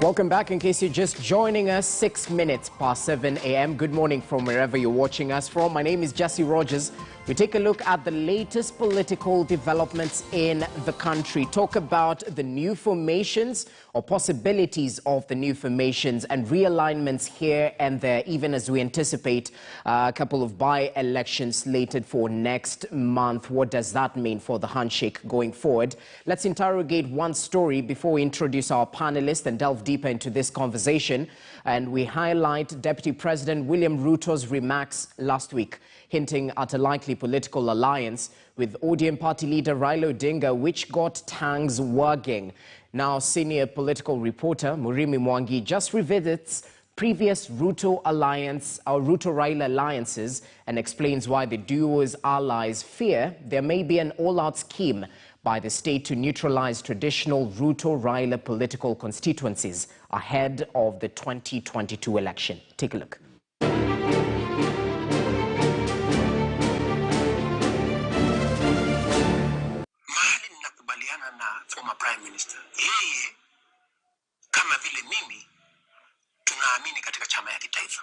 Welcome back. In case you're just joining us, 6 minutes past 7 a.m. Good morning from wherever you're watching us from. My name is Jesse Rogers. We take a look at the latest political developments in the country. Talk about the new formations or possibilities of the new formations and realignments here and there, even as we anticipate a couple of by-elections slated for next month. What does that mean for the handshake going forward? Let's interrogate one story before we introduce our panelists and delve deeper into this conversation. And we highlight Deputy President William Ruto's remarks last week, hinting at a likely political alliance with ODM party leader Raila Odinga, which got tangs wagging. Now, senior political reporter Murimi Mwangi just revisits previous Ruto Raila alliances and explains why the duo's allies fear there may be an all-out scheme by the state to neutralize traditional Ruto Raila political constituencies ahead of the 2022 election. Take a look. Former Prime Minister. Yeye kama vile mimi tunaamini katika chama ya kitaifa.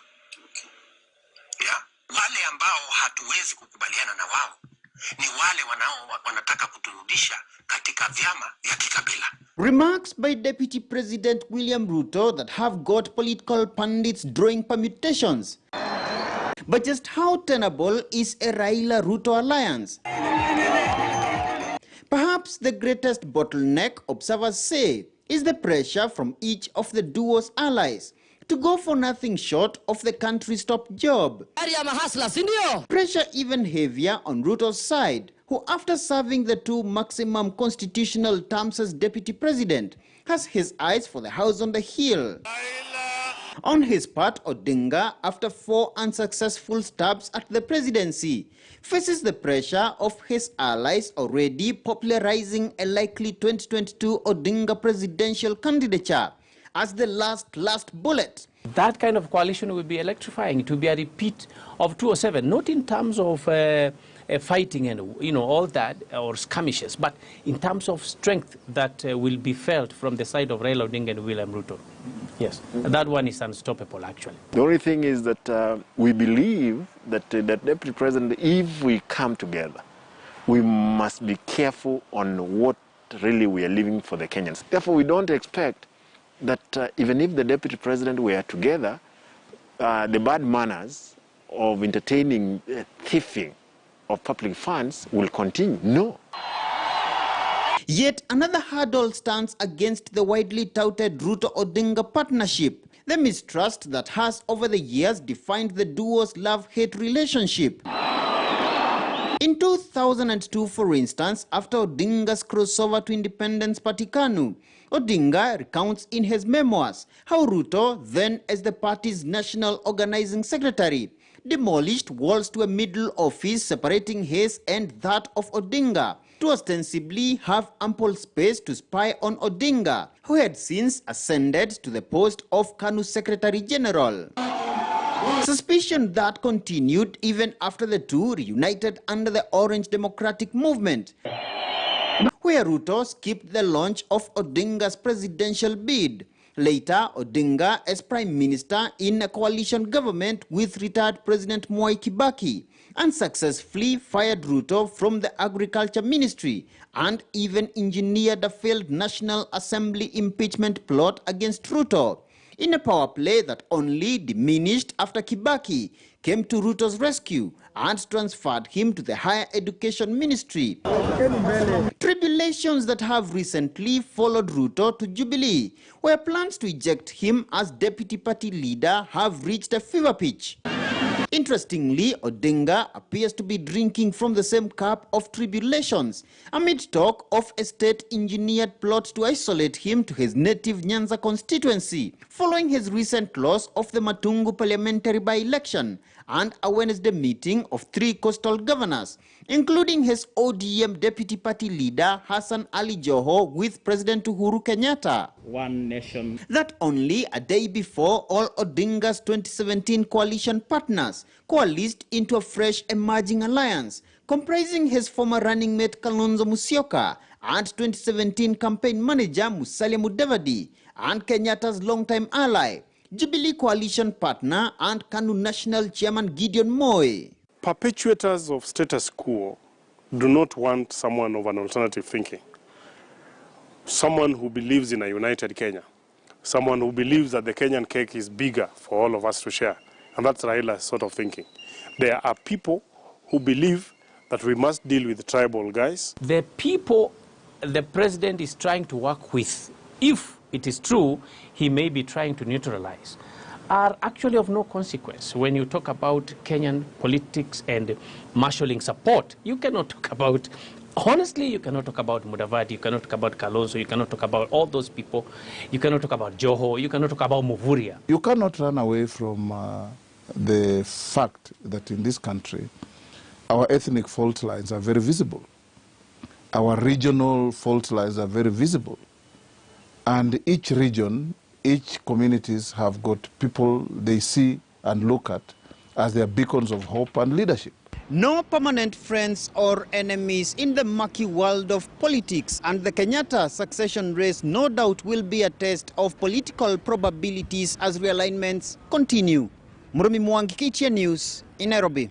Yeah? Wale ambao hatuwezi kukubaliana na wao ni wale wanataka kuturudisha katika vyama vya kikabila. Remarks by Deputy President William Ruto that have got political pundits drawing permutations. But just how tenable is a Raila-Ruto alliance? Perhaps the greatest bottleneck, observers say, is the pressure from each of the duo's allies to go for nothing short of the country's top job. Pressure even heavier on Ruto's side, who after serving the 2 maximum constitutional terms as deputy president, has his eyes for the house on the hill. On his part, Odinga, after 4 unsuccessful stabs at the presidency, faces the pressure of his allies already popularizing a likely 2022 Odinga presidential candidature as the last bullet. That kind of coalition will be electrifying. It will be a repeat of 2007, not in terms of fighting and all that or skirmishes, but in terms of strength that will be felt from the side of Raila Odinga and William Ruto. Yes, that one is unstoppable, actually. The only thing is that we believe that that Deputy President, if we come together, we must be careful on what really we are leaving for the Kenyans. Therefore, we don't expect that even if the Deputy President were together, the bad manners of entertaining thieving of public funds will continue. No. Yet another hurdle stands against the widely touted Ruto-Odinga partnership, the mistrust that has over the years defined the duo's love-hate relationship. In 2002, for instance, after Odinga's crossover to Independence Party KANU, Odinga recounts in his memoirs how Ruto, then as the party's national organizing secretary, demolished walls to a middle office separating his and that of Odinga to ostensibly have ample space to spy on Odinga, who had since ascended to the post of KANU Secretary General. Suspicion that continued even after the two reunited under the Orange Democratic Movement, where Ruto skipped the launch of Odinga's presidential bid. Later, Odinga as Prime Minister in a coalition government with retired President Mwai Kibaki, unsuccessfully fired Ruto from the Agriculture Ministry and even engineered a failed National Assembly impeachment plot against Ruto, in a power play that only diminished after Kibaki came to Ruto's rescue and transferred him to the Higher Education Ministry. Tribulations that have recently followed Ruto to Jubilee, where plans to eject him as deputy party leader have reached a fever pitch. Interestingly, Odinga appears to be drinking from the same cup of tribulations amid talk of a state-engineered plot to isolate him to his native Nyanza constituency, following his recent loss of the Matungu parliamentary by-election and a Wednesday meeting of 3 coastal governors, including his ODM deputy party leader Hassan Ali Joho with President Uhuru Kenyatta. One nation. That only a day before all Odinga's 2017 coalition partners coalesced into a fresh emerging alliance, comprising his former running mate Kalonzo Musyoka and 2017 campaign manager Musalia Mudavadi, and Kenyatta's longtime ally, Jubilee coalition partner and KANU national chairman Gideon Moi. Perpetuators of status quo do not want someone of an alternative thinking. Someone who believes in a united Kenya. Someone who believes that the Kenyan cake is bigger for all of us to share. And that's Raila's sort of thinking. There are people who believe that we must deal with tribal guys. The people the president is trying to work with, if it is true, he may be trying to neutralize, are actually of no consequence. When you talk about Kenyan politics and marshalling support, you cannot talk about, honestly, you cannot talk about Mudavadi, you cannot talk about Kalonzo, you cannot talk about all those people, you cannot talk about Joho, you cannot talk about Muvuria. You cannot run away from the fact that in this country, our ethnic fault lines are very visible. Our regional fault lines are very visible. And each region, each communities have got people they see and look at as their beacons of hope and leadership. No permanent friends or enemies in the murky world of politics, and the Kenyatta succession race no doubt will be a test of political probabilities as realignments continue. Murumi Mwangi, KTN News in Nairobi.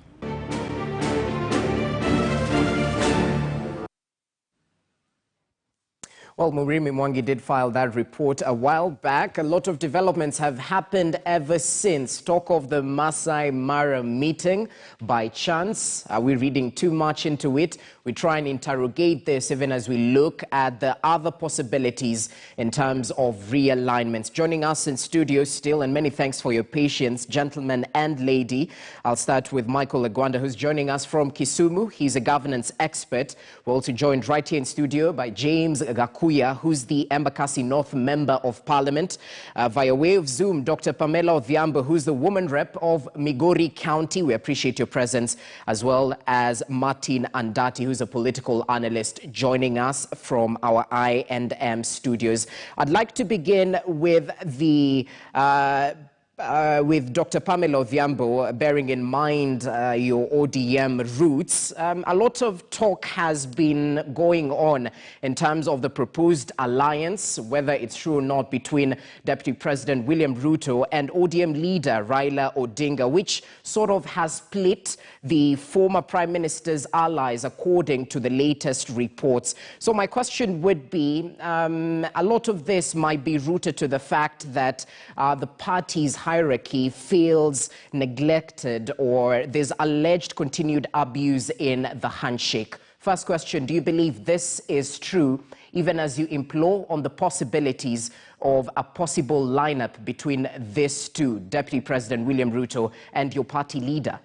Well, Murimi Mwangi did file that report a while back. A lot of developments have happened ever since. Talk of the Masai Mara meeting by chance. Are we reading too much into it? We try and interrogate this even as we look at the other possibilities in terms of realignments. Joining us in studio still, and many thanks for your patience, gentlemen and lady. I'll start with Michael Agwanda, who's joining us from Kisumu. He's a governance expert. We're also joined right here in studio by James Gakuya, who's the Embakasi North Member of Parliament. Via way of Zoom, Dr. Pamela Odhiambo, who's the woman rep of Migori County. We appreciate your presence, as well as Martin Andati, who's a political analyst, joining us from our I&M studios. I'd like to begin with the with Dr. Pamela Odhiambo, bearing in mind your ODM roots. A lot of talk has been going on in terms of the proposed alliance, whether it's true or not, between Deputy President William Ruto and ODM leader Raila Odinga, which sort of has split the former Prime Minister's allies, according to the latest reports. So my question would be, a lot of this might be rooted to the fact that the party's hierarchy feels neglected, or there's alleged continued abuse in the handshake. First question, do you believe this is true, even as you implore on the possibilities of a possible lineup between these two, Deputy President William Ruto and your party leader?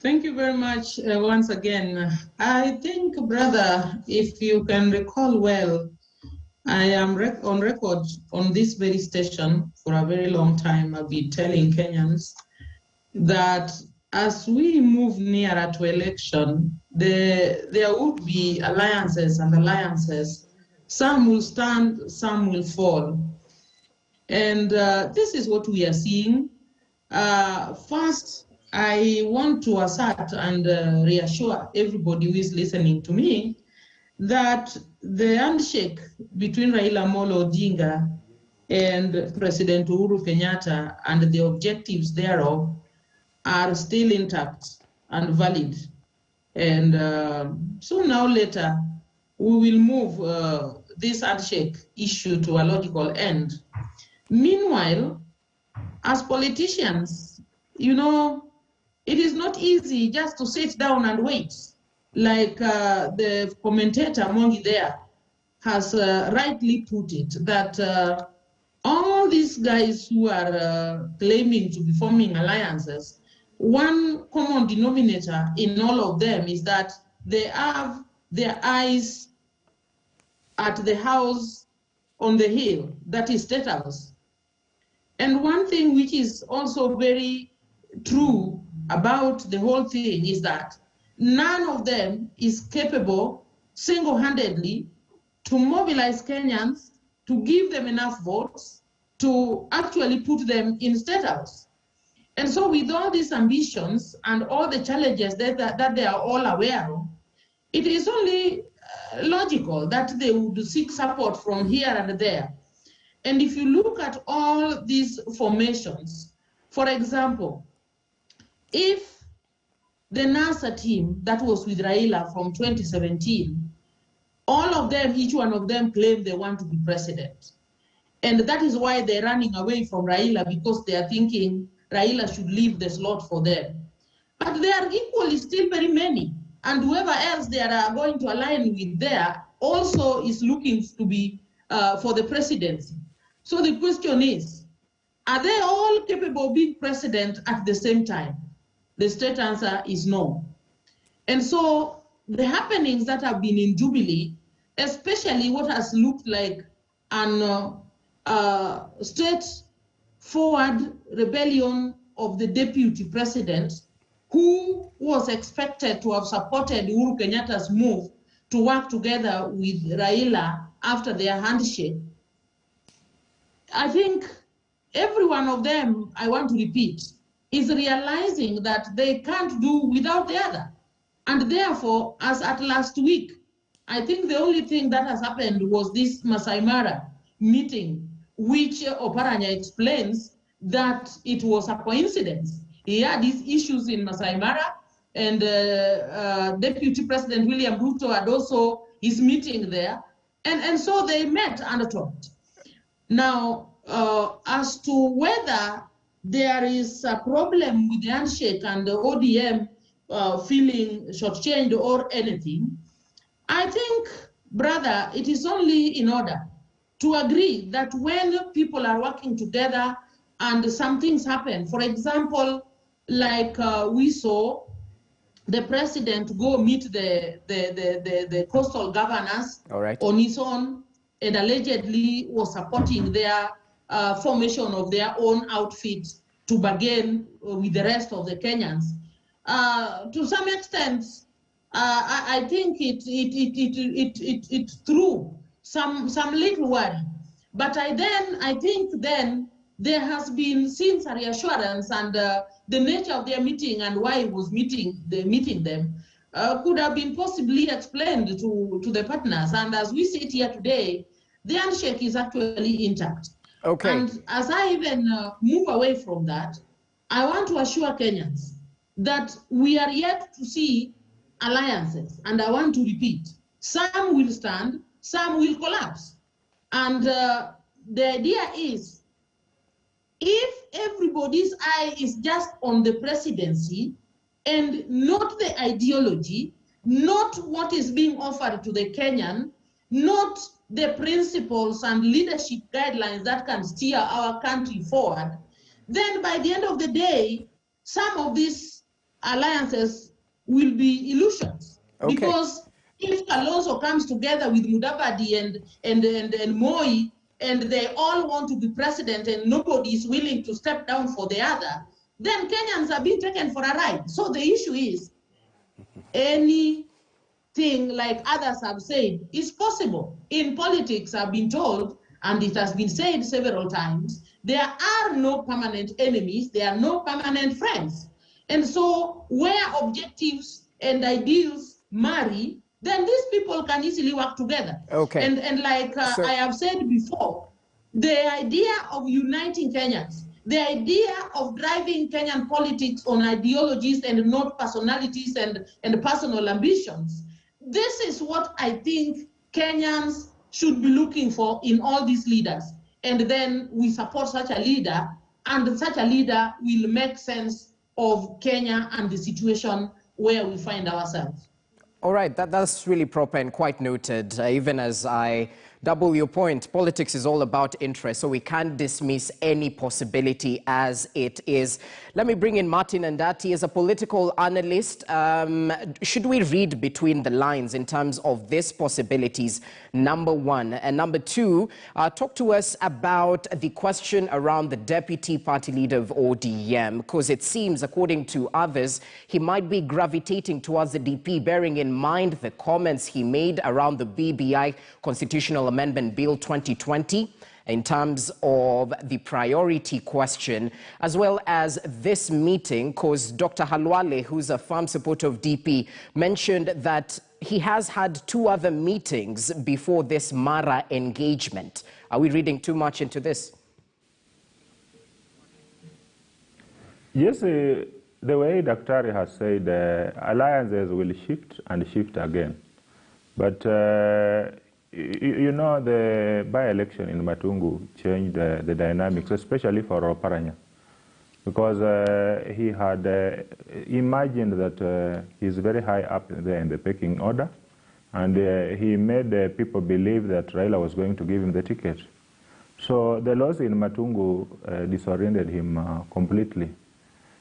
Thank you very much once again. I think, brother, if you can recall well, I am on record on this very station for a very long time. I've been telling Kenyans that as we move nearer to election, there would be alliances and alliances. Some will stand, some will fall. And this is what we are seeing. First, I want to assert and reassure everybody who is listening to me that the handshake between Raila Amolo Odinga and President Uhuru Kenyatta and the objectives thereof are still intact and valid. And sooner or later, we will move this handshake issue to a logical end. Meanwhile, as politicians, you know, it is not easy just to sit down and wait. Like the commentator Mongi there has rightly put it, that all these guys who are claiming to be forming alliances, one common denominator in all of them is that they have their eyes at the house on the hill, that is State House. And one thing which is also very true about the whole thing is that none of them is capable single-handedly to mobilize Kenyans, to give them enough votes, to actually put them in State House. And so with all these ambitions and all the challenges that they are all aware of, it is only logical that they would seek support from here and there. And if you look at all these formations, for example, if the NASA team that was with Raila from 2017, all of them, each one of them claim they want to be president. And that is why they're running away from Raila, because they are thinking Raila should leave the slot for them. But there are equally still very many. And whoever else they are going to align with there also is looking to be for the presidency. So the question is, are they all capable of being president at the same time? The straight answer is no. And so the happenings that have been in Jubilee, especially what has looked like an straightforward rebellion of the deputy president, who was expected to have supported Uhuru Kenyatta's move to work together with Raila after their handshake. I think every one of them, I want to repeat, is realizing that they can't do without the other. And therefore, as at last week, I think the only thing that has happened was this Masai Mara meeting, which Oparanya explains that it was a coincidence. He had these issues in Masai Mara, and Deputy President William Ruto had also his meeting there. And so they met and talked. Now, as to whether there is a problem with the handshake and the ODM feeling shortchanged or anything, I think, brother, it is only in order to agree that when people are working together and some things happen, for example, like we saw the president go meet the coastal governors on his own, and allegedly was supporting their formation of their own outfits to bargain with the rest of the Kenyans. To some extent, I think it threw some little worry. But I think then there has been, since a reassurance, and the nature of their meeting and why it was meeting them could have been possibly explained to the partners. And as we sit here today, the handshake is actually intact. Okay. And as I even move away from that, I want to assure Kenyans that we are yet to see alliances. And I want to repeat, some will stand, some will collapse. And the idea is, if everybody's eye is just on the presidency and not the ideology, not what is being offered to the Kenyan, not the principles and leadership guidelines that can steer our country forward, then by the end of the day, some of these alliances will be illusions. Okay. Because if Kalonzo comes together with Mudavadi and Moi, and they all want to be president and nobody is willing to step down for the other, then Kenyans are being taken for a ride. So the issue is, anything like others have said is possible. In politics, I've been told, and it has been said several times, there are no permanent enemies, there are no permanent friends. And so where objectives and ideals marry, then these people can easily work together. Okay. And like I have said before, the idea of uniting Kenyans, the idea of driving Kenyan politics on ideologies and not personalities and personal ambitions, this is what I think Kenyans should be looking for in all these leaders. And then we support such a leader, and such a leader will make sense of Kenya and the situation where we find ourselves. All right, that's really proper and quite noted. Even as I double your point, politics is all about interest, so we can't dismiss any possibility as it is. Let me bring in Martin Andati as a political analyst. Should we read between the lines in terms of these possibilities, number one? And number two, talk to us about the question around the deputy party leader of ODM, because it seems, according to others, he might be gravitating towards the DP, bearing in mind the comments he made around the BBI Constitutional Amendment Bill 2020 in terms of the priority question, as well as this meeting, because Dr. Halwale, who's a firm supporter of DP, mentioned that he has had 2 other meetings before this Mara engagement. Are we reading too much into this? Yes, the way Daktari has said, alliances will shift and shift again. But, you know, the by-election in Matungu changed the dynamics, especially for Oparanya, because he had imagined that he's very high up there in the pecking order, and he made people believe that Raila was going to give him the ticket. So the loss in Matungu disoriented him completely.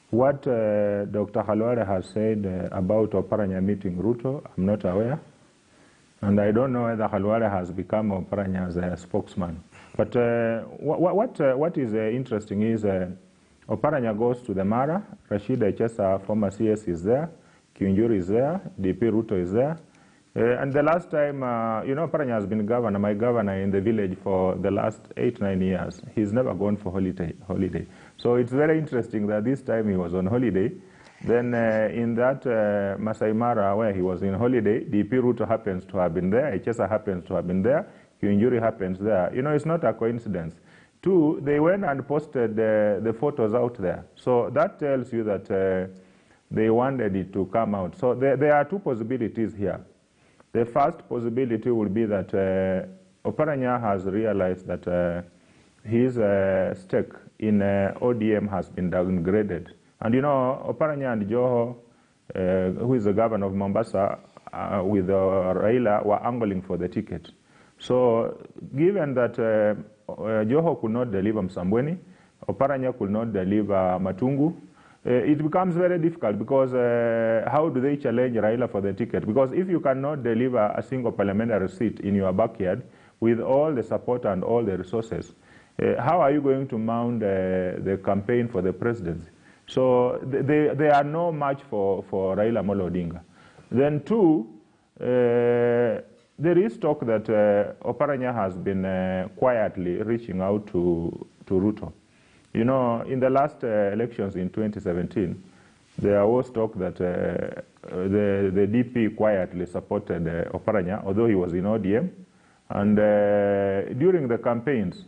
What Dr. Khalwale has said about Oparanya meeting Ruto, I'm not aware. And I don't know whether Khalwale has become Oparanya's spokesman. But what is interesting is Oparanya goes to the Mara, Rashid Echesa, former CS, is there, Kiunjuri is there, DP Ruto is there. And the last time, you know, Oparanya has been governor, my governor in the village for the last 8-9 years. He's never gone for holiday. So it's very interesting that this time he was on holiday. Then in that Masai Mara where he was in holiday, DP Ruto happens to have been there, Echesa happens to have been there, Kiunjuri happens there. You know, it's not a coincidence. 2, they went and posted the photos out there. So that tells you that they wanted it to come out. So there are 2 possibilities here. The first possibility would be that Oparanya has realized that his stake in ODM has been downgraded. And you know, Oparanya and Joho, who is the governor of Mombasa, with Raila, were angling for the ticket. So given that Joho could not deliver Msambweni, Oparanya could not deliver Matungu, it becomes very difficult because how do they challenge Raila for the ticket? Because if you cannot deliver a single parliamentary seat in your backyard with all the support and all the resources, how are you going to mount the campaign for the presidency? So they are no match for Raila Amolo Odinga. Then 2, there is talk that Oparanya has been quietly reaching out to Ruto. You know, in the last elections in 2017, there was talk that the DP quietly supported Oparanya, although he was in ODM. And during the campaigns,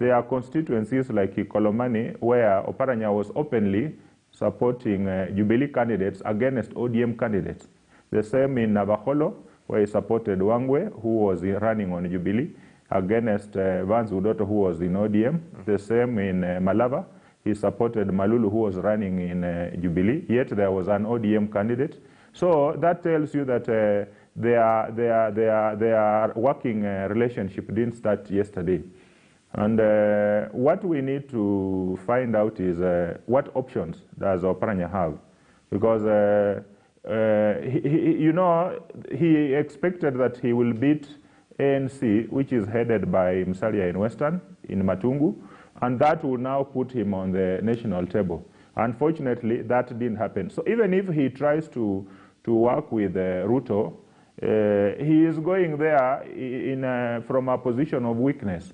there are constituencies like Ikolomani where Oparanya was openly supporting Jubilee candidates against ODM candidates. The same in Navakholo, where he supported Wangwe, who was running on Jubilee, against Vance Udoto, who was in ODM. The same in Malava, he supported Malulu, who was running in Jubilee, yet there was an ODM candidate. So that tells you that their working relationship didn't start yesterday. And what we need to find out is what options does Oparanya have? Because, you know, he expected that he will beat ANC, which is headed by Musalia in Western, in Matungu, and that will now put him on the national table. Unfortunately, that didn't happen. So even if he tries to work with Ruto, he is going there from a position of weakness.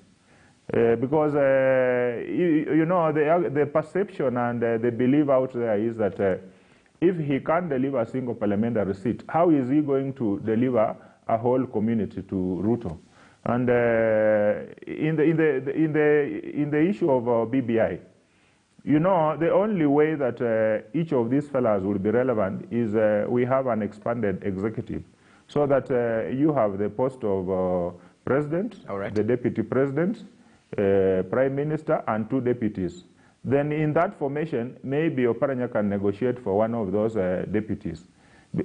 Because, you know, the perception and the belief out there is that if he can't deliver a single parliamentary seat, how is he going to deliver a whole community to Ruto? And in the issue of BBI, you know, the only way that each of these fellows will be relevant is we have an expanded executive, so that you have the post of president, the deputy president, prime minister, and 2 deputies. Then in that formation, maybe Oparanya can negotiate for one of those deputies,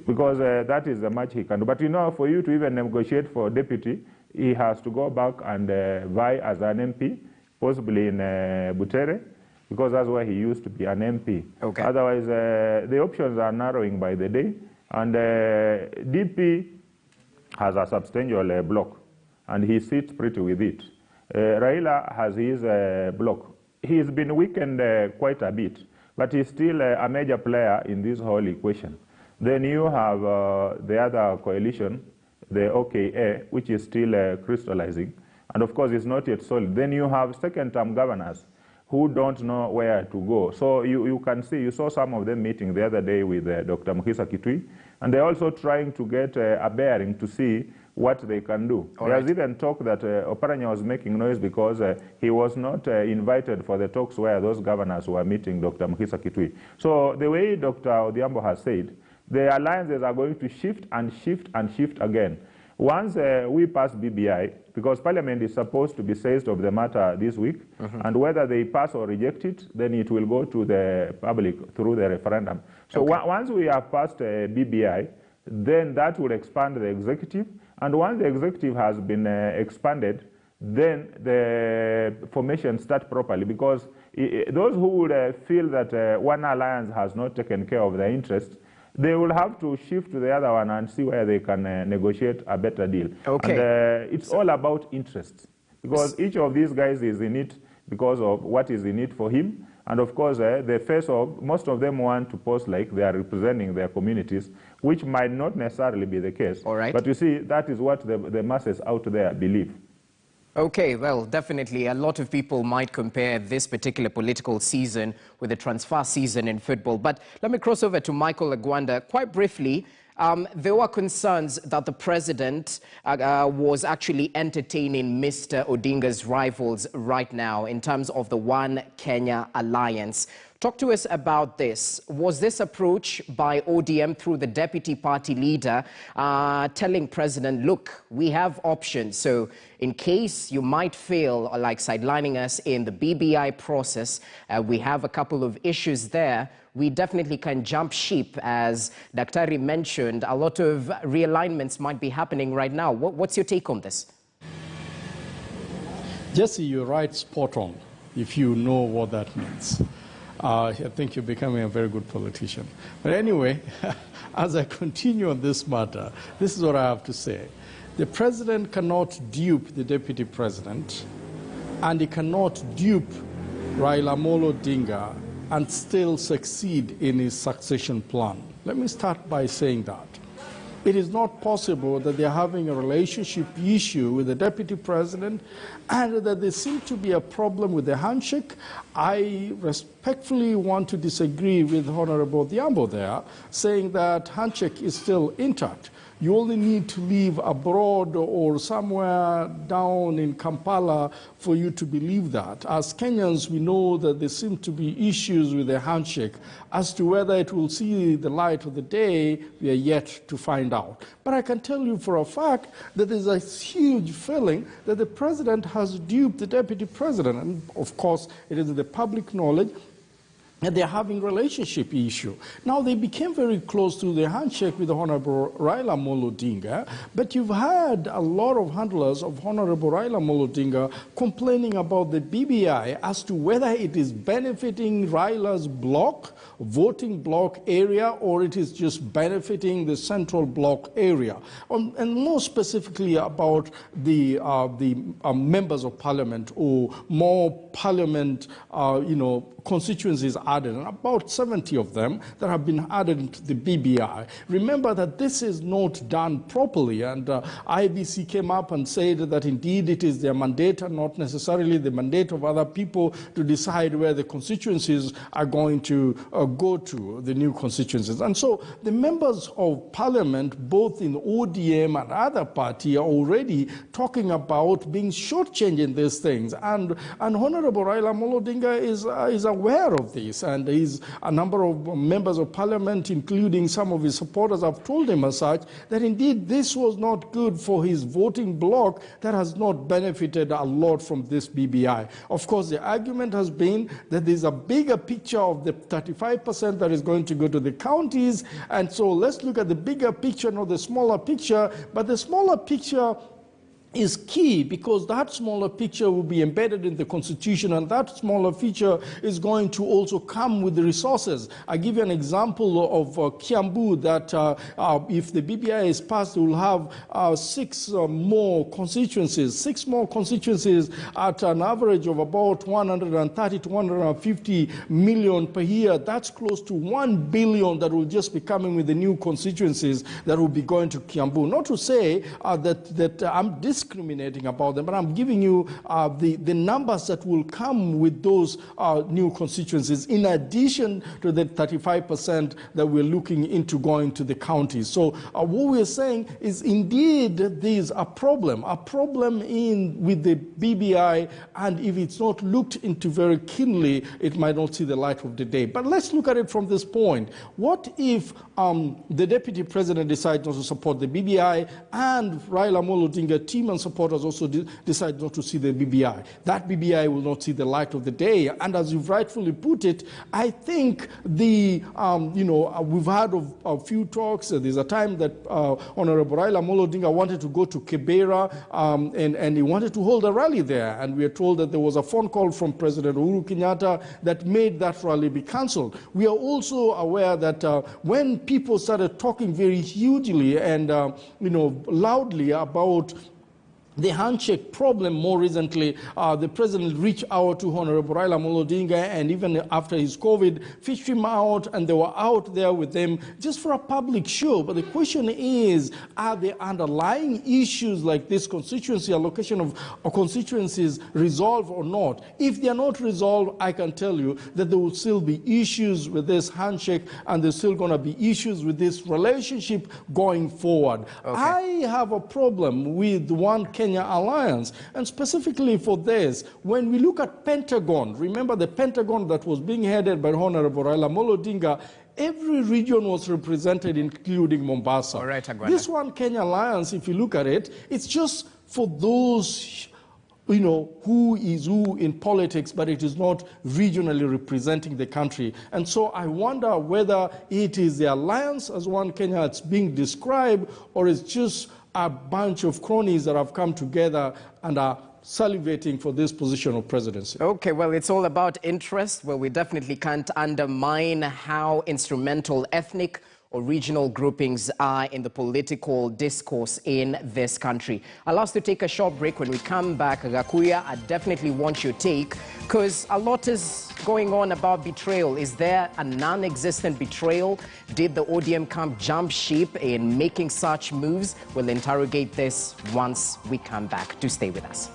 because that is the much he can do. But you know, for you to even negotiate for deputy, he has to go back and vie as an MP, possibly in Butere, because that's where he used to be an MP. Okay. Otherwise, the options are narrowing by the day, and DP has a substantial block, and he sits pretty with it. Raila has his block. He's been weakened quite a bit, but he's still a major player in this whole equation. Then you have the other coalition, the OKA, which is still crystallizing, and of course it's not yet solid. Then you have second-term governors who don't know where to go. So you can see, you saw some of them meeting the other day with Dr. Mukhisa Kitui, And they're also trying to get a bearing to see what they can do. There's even talk that Oparanya was making noise because he was not invited for the talks where those governors were meeting Dr. Mukisa Kitui. So the way Dr. Odhiambo has said, the alliances are going to shift and shift and shift again. Once we pass BBI, because Parliament is supposed to be seized of the matter this week, and whether they pass or reject it, then it will go to the public through the referendum. So once we have passed BBI, then that will expand the executive, and once the executive has been expanded, then the formation start properly, because those who would feel that one alliance has not taken care of their interests, they will have to shift to the other one and see where they can negotiate a better deal. And it's all about interests, because each of these guys is in it because of what is in it for him. And of course, the face of most of them want to pose like they are representing their communities, which might not necessarily be the case. But you see, that is what the masses out there believe. Okay, well, definitely a lot of people might compare this particular political season with the transfer season in football. But let me cross over to Michael Agwanda. Quite briefly, there were concerns that the president was actually entertaining Mr. Odinga's rivals right now in terms of the One Kenya alliance. Talk to us about this. Was this approach by ODM through the deputy party leader telling President, look, we have options. So in case you might feel like sidelining us in the BBI process, we have a couple of issues there. We definitely can jump ship. As Daktari mentioned, a lot of realignments might be happening right now. What's your take on this? Jesse, you're right, spot on, if you know what that means. I think you're becoming a very good politician. But anyway, as I continue on this matter, this is what I have to say. The president cannot dupe the deputy president, and he cannot dupe Raila Amolo Odinga and still succeed in his succession plan. Let me start by saying that. It is not possible that they're having a relationship issue with the deputy president and that there seems to be a problem with the handshake. I respectfully want to disagree with Honorable Odhiambo there, saying that handshake is still intact. You only need to live abroad or somewhere down in Kampala for you to believe that. As Kenyans, we know that there seem to be issues with the handshake. As to whether it will see the light of the day, we are yet to find out. But I can tell you for a fact that there's a huge feeling that the president has duped the deputy president. And of course, it is the public knowledge and they're having relationship issue. Now, they became very close to the handshake with the Honorable Raila Amolo Odinga, but you've had a lot of handlers of Honorable Raila Amolo Odinga complaining about the BBI as to whether it is benefiting Raila's bloc, voting bloc area, or it is just benefiting the central bloc area. And more specifically about the members of parliament or more parliament, constituencies added, and about 70 of them that have been added into the BBI. Remember that this is not done properly, and IBC came up and said that indeed it is their mandate and not necessarily the mandate of other people to decide where the constituencies are going to go to, the new constituencies. And so the members of parliament, both in ODM and other party, are already talking about being shortchanged in these things. And Honorable Raila Amolo Odinga is aware of this, and a number of members of parliament, including some of his supporters, have told him as such that indeed this was not good for his voting bloc that has not benefited a lot from this BBI. Of course, the argument has been that there's a bigger picture of the 35% that is going to go to the counties, and so let's look at the bigger picture, not the smaller picture. But the smaller picture is key, because that smaller picture will be embedded in the constitution, and that smaller feature is going to also come with the resources. I give you an example of Kiambu, that if the BBI is passed, we will have 6 more constituencies at an average of about 130 to 150 million per year. That's close to 1 billion that will just be coming with the new constituencies that will be going to Kiambu. Not to say that I'm discriminating about them, but I'm giving you the numbers that will come with those new constituencies, in addition to the 35% that we're looking into going to the counties. So what we're saying is indeed there's a problem with the BBI, and if it's not looked into very keenly, it might not see the light of the day. But let's look at it from this point. What if the deputy president decides not to support the BBI, and Raila Amolo Odinga team and supporters also decide not to see the BBI? That BBI will not see the light of the day. And as you've rightfully put it, I think we've had a few talks. There's a time that Honorable Raila Amolo Odinga wanted to go to Kibera, and he wanted to hold a rally there. And we are told that there was a phone call from President Uhuru Kenyatta that made that rally be cancelled. We are also aware that when people started talking very hugely and loudly about the handshake problem more recently, the president reached out to Honorable Raila Amolo Odinga, and even after his COVID, fished him out, and they were out there with them just for a public show. But the question is, are the underlying issues like this constituency, allocation of constituencies, resolved or not? If they are not resolved, I can tell you that there will still be issues with this handshake, and there's still going to be issues with this relationship going forward. Okay. I have a problem with One Kenya Alliance, and specifically for this, when we look at Pentagon, remember the Pentagon that was being headed by Honorable Raila Amolo Odinga, every region was represented, including Mombasa. All right, this One Kenya Alliance, if you look at it, it's just for those who is who in politics, but it is not regionally representing the country. And so I wonder whether it is the alliance as One Kenya that's being described, or it's just a bunch of cronies that have come together and are salivating for this position of presidency. Okay, well, it's all about interest. Well, we definitely can't undermine how instrumental ethnic or regional groupings are in the political discourse in this country. I'll ask to take a short break. When we come back, Gakuya, I definitely want your take, because a lot is going on about betrayal. Is there a non-existent betrayal? Did the ODM camp jump ship in making such moves? We'll interrogate this once we come back. Do stay with us.